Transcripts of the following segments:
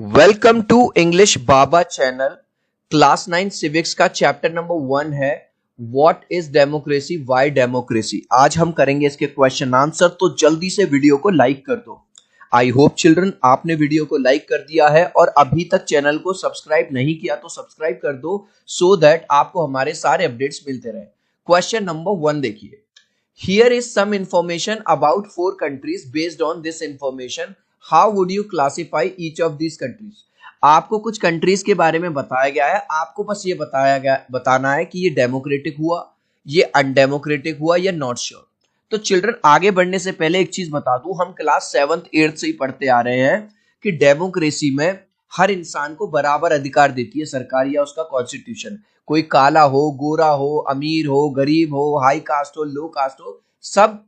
Welcome to English Baba channel. Class 9 civics का chapter number 1 है what is democracy, why democracy. आज हम करेंगे इसके क्वेश्चन आंसर, तो जल्दी से वीडियो को लाइक कर दो। आई होप चिल्ड्रन आपने वीडियो को लाइक कर दिया है और अभी तक चैनल को सब्सक्राइब नहीं किया तो सब्सक्राइब कर दो सो दैट आपको हमारे सारे अपडेट्स मिलते रहे। क्वेश्चन नंबर 1 देखिए, here is some information about 4 countries. Based on this information how would you classify each of this countries. आपको कुछ कंट्रीज के बारे में बताया गया है, आपको बस ये बताना है कि ये डेमोक्रेटिक हुआ, ये अनडेमोक्रेटिक हुआ या नॉट श्योर। तो चिल्ड्रन आगे बढ़ने से पहले एक चीज बता दूं, हम क्लास 7th 8th से ही पढ़ते आ रहे हैं कि डेमोक्रेसी में हर इंसान को बराबर अधिकार देती है सरकार या उसका कॉन्स्टिट्यूशन। कोई काला हो, गोरा हो, अमीर हो, गरीब हो, हाई कास्ट हो, लो कास्ट हो, सब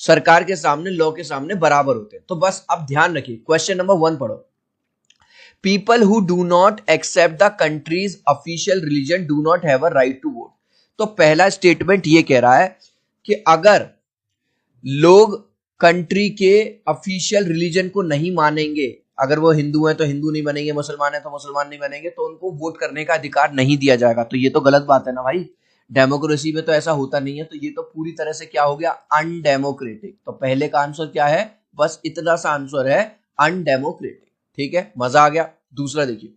सरकार के सामने, लॉ के सामने बराबर होते हैं। तो बस अब ध्यान रखिए, क्वेश्चन नंबर 1 पढ़ो। People who do not accept the countries official religion do not have a right to vote. तो पहला स्टेटमेंट ये कह रहा है कि अगर लोग कंट्री के ऑफिशियल रिलीजन को नहीं मानेंगे, अगर वो हिंदू हैं तो हिंदू नहीं बनेंगे, मुसलमान हैं तो मुसलमान नहीं बनेंगे, तो उनको वोट करने का अधिकार नहीं दिया जाएगा। तो ये तो गलत बात है ना भाई, डेमोक्रेसी में तो ऐसा होता नहीं है। तो ये तो पूरी तरह से क्या हो गया, अनडेमोक्रेटिक। तो पहले का आंसर क्या है, बस इतना सा आंसर है, अनडेमोक्रेटिक। ठीक है, मजा आ गया। दूसरा देखिए,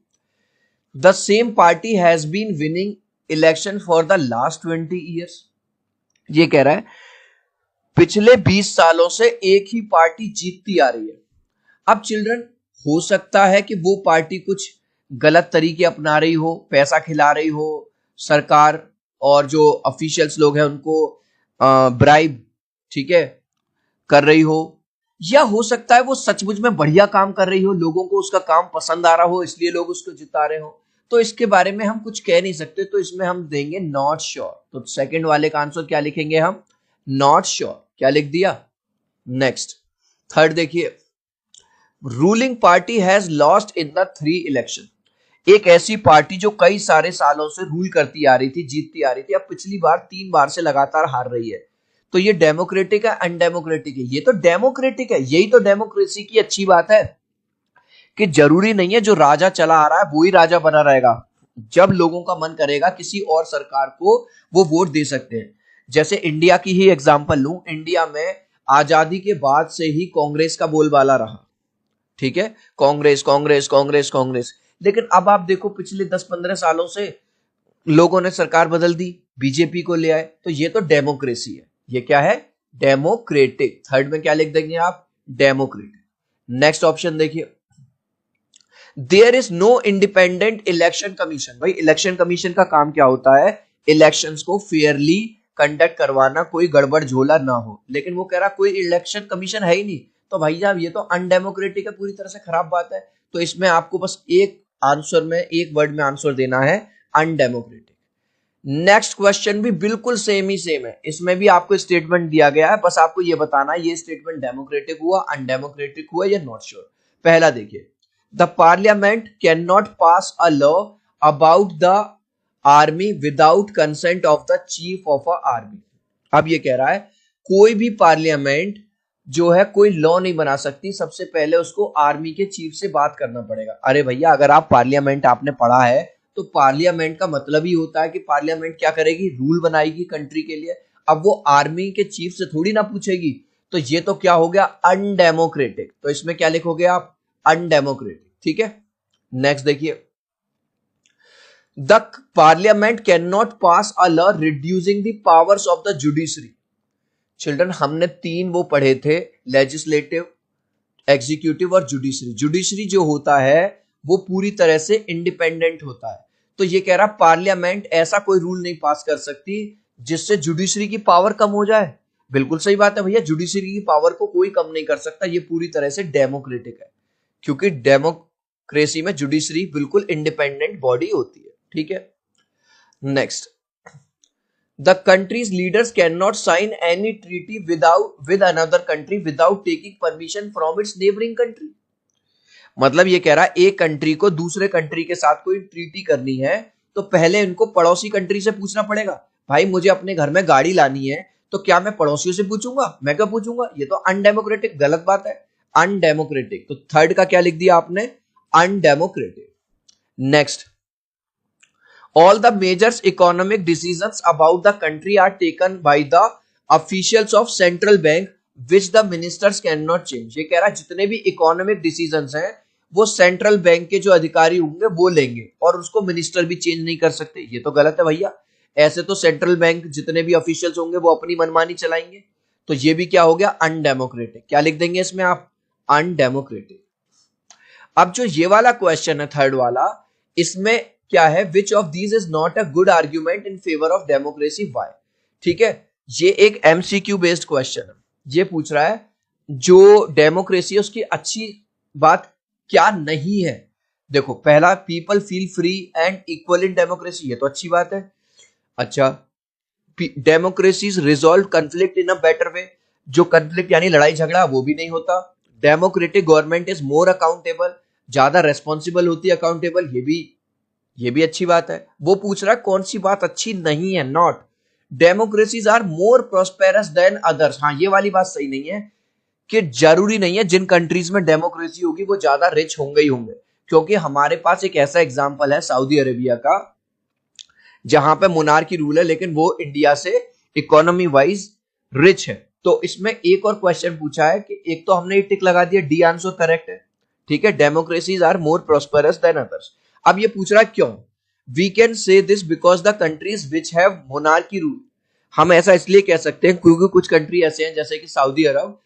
the same party has been winning election for the last 20 years. ये कह रहा है पिछले 20 सालों से एक ही पार्टी जीतती आ रही है। अब चिल्ड्रन हो सकता है कि वो पार्टी कुछ गलत तरीके अपना रही हो, पैसा खिला रही हो सरकार और जो ऑफिशियल्स लोग हैं उनको ब्राइब, ठीक है, कर रही हो, या हो सकता है वो सचमुच में बढ़िया काम कर रही हो, लोगों को उसका काम पसंद आ रहा हो इसलिए लोग उसको जिता रहे हो। तो इसके बारे में हम कुछ कह नहीं सकते, तो इसमें हम देंगे नॉट श्योर। तो सेकंड वाले का आंसर क्या लिखेंगे हम, नॉट श्योर। क्या लिख दिया। नेक्स्ट, थर्ड देखिए, ruling party has lost in the 3 election. एक ऐसी पार्टी जो कई सारे सालों से रूल करती आ रही थी, जीतती आ रही थी, अब पिछली बार 3 बार से लगातार हार रही है। तो ये डेमोक्रेटिक है, अनडेमोक्रेटिक है। ये तो डेमोक्रेटिक है। यही तो डेमोक्रेसी की अच्छी बात है कि जरूरी नहीं है जो राजा चला आ रहा है वो ही राजा बना रहेगा। जब लोगों का मन करेगा किसी और सरकार को वो वोट दे सकते हैं। जैसे इंडिया की ही एग्जांपल लूं, इंडिया में आजादी के बाद से ही कांग्रेस का बोलबाला रहा। ठीक है, कांग्रेस कांग्रेस कांग्रेस कांग्रेस। लेकिन अब आप देखो पिछले 10-15 सालों से लोगों ने सरकार बदल दी, बीजेपी को ले आए। तो ये तो डेमोक्रेसी है। ये क्या है, डेमोक्रेटिक। थर्ड में क्या लिख देंगे आप, डेमोक्रेटिक। नेक्स्ट ऑप्शन देखिए, there is no independent election commission. भाई इलेक्शन कमीशन का काम क्या होता है, इलेक्शंस को फेयरली कंडक्ट करवाना, कोई गड़बड़ झोला ना हो। लेकिन वो कह रहा कोई इलेक्शन कमीशन है ही नहीं। तो भाई साहब ये तो अनडेमोक्रेटिक है, पूरी तरह से खराब बात है। तो इसमें आपको बस एक आंसर में, एक वर्ड में आंसर देना है, अनडेमोक्रेटिक। नेक्स्ट क्वेश्चन भी बिल्कुल सेम ही सेम है। इसमें भी आपको स्टेटमेंट दिया गया है, बस आपको ये बताना है ये स्टेटमेंट डेमोक्रेटिक हुआ, अनडेमोक्रेटिक हुआ या नॉट श्योर। पहला देखिए, the parliament can not pass a law about the army without consent of the chief of a army. अब ये कह रहा है कोई भी पार्लियामेंट जो है कोई लॉ नहीं बना सकती, सबसे पहले उसको आर्मी के चीफ से बात करना पड़ेगा। अरे भैया, अगर आप पार्लियामेंट आपने पढ़ा है तो पार्लियामेंट का मतलब ही होता है कि पार्लियामेंट क्या करेगी, रूल बनाएगी कंट्री के लिए। अब वो आर्मी के चीफ से थोड़ी ना पूछेगी। तो ये तो क्या हो गया, अनडेमोक्रेटिक। तो इसमें क्या लिखोगे आप, अनडेमोक्रेटिक। ठीक है, नेक्स्ट देखिए, the parliament can not pass a law reducing the powers of the judiciary. Children हमने 3 वो पढ़े थे, लेजिस्लेटिव, एग्जीक्यूटिव और जुडिशरी। जुडिशरी जो होता है वो पूरी तरह से इंडिपेंडेंट होता है। तो ये कह रहा पार्लियामेंट ऐसा कोई रूल नहीं पास कर सकती जिससे जुडिशरी की पावर कम हो जाए। बिल्कुल सही बात है भैया, जुडिशरी की पावर को कोई कम नहीं कर सकता। ये पूरी तरह से डेमोक्रेटिक है, क्योंकि डेमोक्रेसी में जुडिशरी बिल्कुल इंडिपेंडेंट बॉडी होती है। ठीक है, next, the country's leaders cannot sign any treaty with another country without taking permission from its neighboring country। मतलब ये कह रहा है एक कंट्री को दूसरे कंट्री के साथ कोई ट्रीटी करनी है तो पहले इनको पड़ोसी कंट्री से पूछना पड़ेगा। भाई मुझे अपने घर में गाड़ी लानी है तो क्या मैं पड़ोसियों से पूछूंगा, मैं क्या पूछूंगा? ये तो अनडेमोक्रेटिक, गलत बात है, अनडेमोक्रेटिक। तो थर्ड का क्या लिख दिया आपने, undemocratic. Next, all the major economic decisions about the country are taken by the officials of central bank which the ministers cannot change। ये कह रहा है जितने भी इकोनॉमिक डिसीजंस हैं वो सेंट्रल बैंक के जो अधिकारी होंगे वो लेंगे और उसको मिनिस्टर भी चेंज नहीं कर सकते। ये तो गलत है भैया, ऐसे तो सेंट्रल बैंक जितने भी ऑफिशियल्स होंगे वो अपनी मनमानी चलाएंगे। तो ये भी क्या हो गया, अनडेमोक्रेटिक। क्या लिख देंगे इसमें आप, अनडेमोक्रेटिक। अब जो ये वाला क्वेश्चन है थर्ड वाला, इसमें क्या है, which of these is not a good argument in favour of democracy, why. ठीक है, ये एक एमसीक्यू बेस्ड क्वेश्चन है। ये पूछ रहा है जो डेमोक्रेसी है उसकी अच्छी बात क्या नहीं है। देखो पहला, people feel free and equal in democracy, ये तो अच्छी बात है। अच्छा, democracies resolve conflict in a better way, जो कन्फ्लिक्ट यानी लड़ाई झगड़ा वो भी नहीं होता। Democratic government is more accountable, ज्यादा रेस्पॉन्सिबल होती है, अकाउंटेबल, ये भी अच्छी बात है। वो पूछ रहा है कौन सी बात अच्छी नहीं है, not. Democracies are more prosperous than others, हाँ ये वाली बात सही नहीं है कि जरूरी नहीं है जिन कंट्रीज में डेमोक्रेसी होगी वो ज्यादा रिच होंगे ही होंगे, क्योंकि हमारे पास एक ऐसा एग्जांपल है सऊदी अरेबिया का जहां पे मोनार्की रूल है लेकिन वो इंडिया से इकोनॉमी वाइज रिच है। तो इसमें एक और क्वेश्चन पूछा है कि एक तो हमने टिक लगा दिया, डी आंसर करेक्ट है। ठीक है, democracies are more prosperous than others. अब ये पूछ रहा है क्यों, we can say this because the countries which have monarchy rule. हम ऐसा इसलिए कह सकते हैं क्योंकि कुछ कंट्री ऐसे हैं जैसे कि Saudi Arab,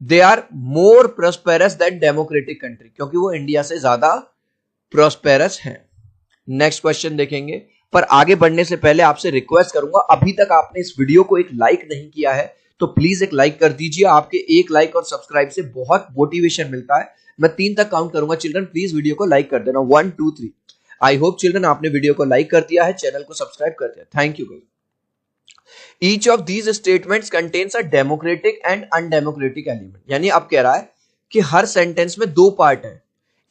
they are more prosperous than democratic country, क्योंकि वो इंडिया से ज्यादा प्रोस्पेरस हैं। नेक्स्ट क्वेश्चन देखेंगे, पर आगे बढ़ने से पहले आपसे रिक्वेस्ट करूंगा, अभी तक आपने इस वीडियो को एक लाइक नहीं किया है तो प्लीज एक लाइक कर दीजिए। आपके एक लाइक और सब्सक्राइब से बहुत मोटिवेशन मिलता है। मैं 3 तक काउंट करूंगा, चिल्ड्रन प्लीज वीडियो को लाइक कर देना, 1 2 3। आई होप चिल्ड्रन आपने वीडियो को लाइक कर दिया है, चैनल को सब्सक्राइब कर दिया, thank you. Each of these statements contains a democratic and undemocratic element, यानी अब कह रहा है कि हर सेंटेंस में 2 पार्ट है,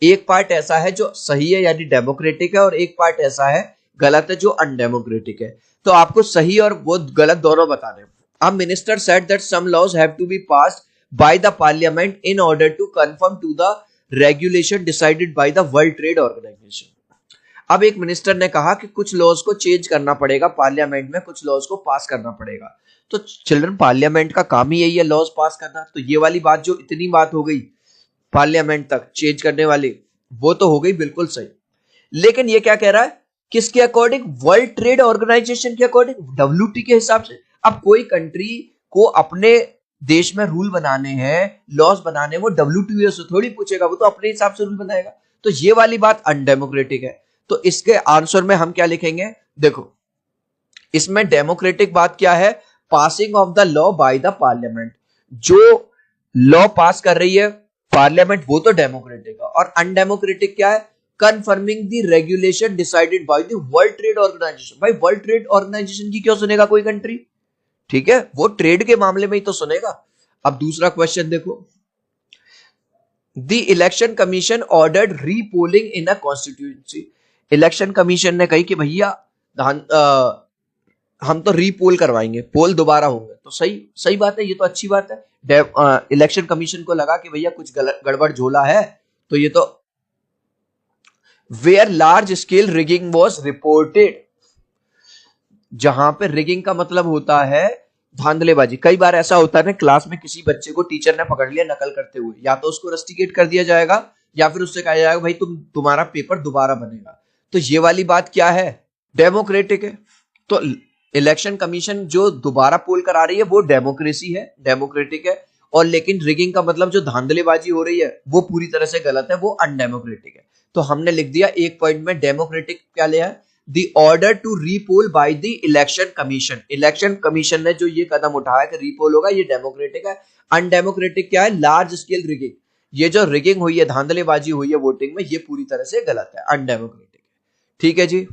एक पार्ट ऐसा है जो सही है यानी डेमोक्रेटिक है और एक पार्ट ऐसा है गलत है जो अनडेमोक्रेटिक है। तो आपको सही और वो गलत दोनों बताने हैं। अब minister said that some laws have to be passed by the parliament in order to conform to the regulation decided by the World Trade Organization। अब एक मिनिस्टर ने कहा कि कुछ लॉज को चेंज करना पड़ेगा, पार्लियामेंट में कुछ लॉज को पास करना पड़ेगा। तो चिल्ड्रन पार्लियामेंट का काम ही यही है लॉज पास करना। तो ये वाली बात जो इतनी बात हो गई पार्लियामेंट तक चेंज करने वाली, वो तो हो गई बिल्कुल सही। लेकिन ये क्या कह रहा है, किसके अकॉर्डिंग, वर्ल्ड ट्रेड ऑर्गेनाइजेशन के अकॉर्डिंग, WTO के हिसाब से। अब कोई कंट्री को अपने देश में रूल बनाने हैं, लॉज बनाने, वो WTO से थोड़ी पूछेगा, वो तो अपने हिसाब से रूल बनाएगा। तो ये वाली बात अनडेमोक्रेटिक है। तो इसके आंसर में हम क्या लिखेंगे, देखो इसमें डेमोक्रेटिक बात क्या है, passing of the law by the parliament, जो लॉ पास कर रही है पार्लियामेंट वो तो डेमोक्रेटिक है। और अनडेमोक्रेटिक क्या है, conforming the regulation decided by the World Trade Organization. भाई वर्ल्ड ट्रेड ऑर्गेनाइजेशन की क्यों सुनेगा कोई कंट्री, ठीक है, वो ट्रेड के मामले में ही तो सुनेगा। अब दूसरा क्वेश्चन देखो, the election commission ordered repolling in a constituency. Election commission ने कही कि भैया हम तो रीपोल करवाएंगे, पोल दोबारा होंगे। तो सही बात है, ये तो अच्छी बात है। इलेक्शन कमीशन को लगा कि भैया कुछ गड़बड़ झोला है, तो ये तो where large scale rigging was reported, जहां पे रिगिंग का मतलब होता है धांधलेबाजी। कई बार ऐसा होता है ना, क्लास में किसी बच्चे को टीचर ने पकड़ लिया नकल करते हुए, या तो उसको रस्टिकेट कर दिया जाएगा या फिर उससे कहा जाएगा भाई तुम्हारा पेपर दोबारा बनेगा। तो ये वाली बात क्या है, डेमोक्रेटिक है। तो इलेक्शन कमीशन जो दोबारा पोल करा रही है वो डेमोक्रेसी है, डेमोक्रेटिक है। और लेकिन रिगिंग का मतलब जो धांधलेबाजी हो रही है वो पूरी तरह से गलत है, वो अनडेमोक्रेटिक है। तो हमने लिख दिया एक पॉइंट में डेमोक्रेटिक क्या लिया है, The order to repoll by the election commission। Election commission ने जो ये कदम उठाया कि रीपोल होगा, ये डेमोक्रेटिक है। अनडेमोक्रेटिक क्या है, लार्ज स्केल रिगिंग, ये जो रिगिंग हुई है, धांधलेबाजी हुई है वोटिंग में, ये पूरी तरह से गलत है, अनडेमोक्रेटिक है। ठीक है जी।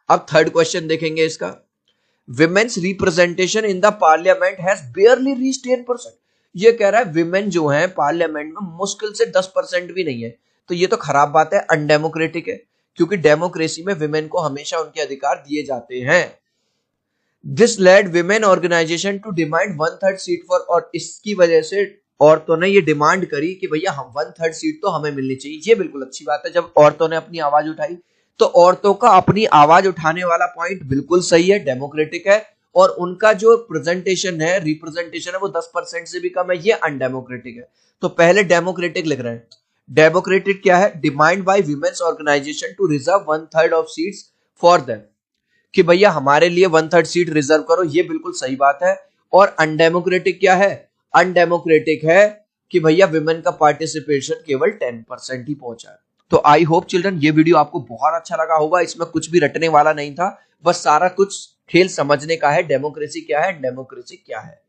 अब थर्ड क्वेश्चन देखेंगे इसका, women's representation in the parliament has बेयरली reached 10%। ये कह रहा है विमेन जो है पार्लियामेंट में मुश्किल से 10% भी नहीं है। तो ये तो खराब बात है, अनडेमोक्रेटिक है, क्योंकि डेमोक्रेसी में विमेन को हमेशा उनके अधिकार दिए जाते हैं। This led women organisation to demand 1/3 seat for, और इसकी वजह से औरतों ने ये डिमांड करी कि भैया हम 1/3 सीट तो हमें मिलनी चाहिए। ये बिल्कुल अच्छी बात है जब औरतों ने अपनी आवाज उठाई। तो औरतों का अपनी आवाज उठाने वाला पॉइंट बिल्कुल सही है, डेमोक्रेटिक है, और उनका जो प्रेजेंटेशन है, रिप्रेजेंटेशन है, वो 10% से भी कम है, ये अनडेमोक्रेटिक है। तो पहले डेमोक्रेटिक लिख रहे हैं। डेमोक्रेटिक क्या है? Demand by women's organisation to reserve 1/3 of seats for them, कि भैया हमारे लिए 1/3 सीट रिजर्व करो, ये बिल्कुल सही बात है। और अनडेमोक्रेटिक क्या है? अनडेमोक्रेटिक है कि भैया विमेन का पार्टिसिपेशन केवल 10% ही पहुंचा है। तो आई होप चिल्ड्रन ये वीडियो आपको बहुत अच्छा लगा होगा। इसमें कुछ भी रटने वाला नहीं था, बस सारा कुछ खेल समझने का है, डेमोक्रेसी क्या है, डेमोक्रेसी क्या है।